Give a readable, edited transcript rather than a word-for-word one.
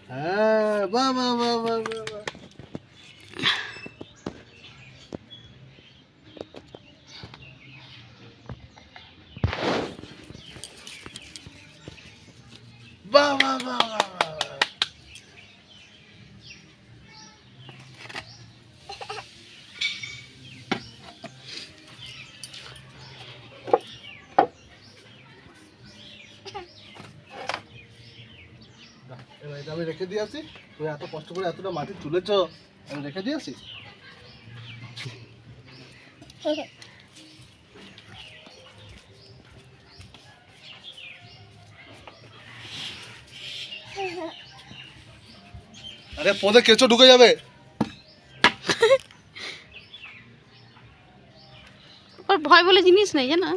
হ্যাঁ, বাহ বাহ বাহ বাহ বাহ বাহ। বাহ বাহ বাহ বাহ বাহ বাহ। এবার এটা আমি রেখে দিয়ে আসি। তুমি এত কষ্ট করে এতটা মাটি তুলেছ, আমি রেখে দিয়ে আসি। আরে পদে কেঁচো ঢুকে যাবে। ওর ভয় বলে জিনিস নেই জানো।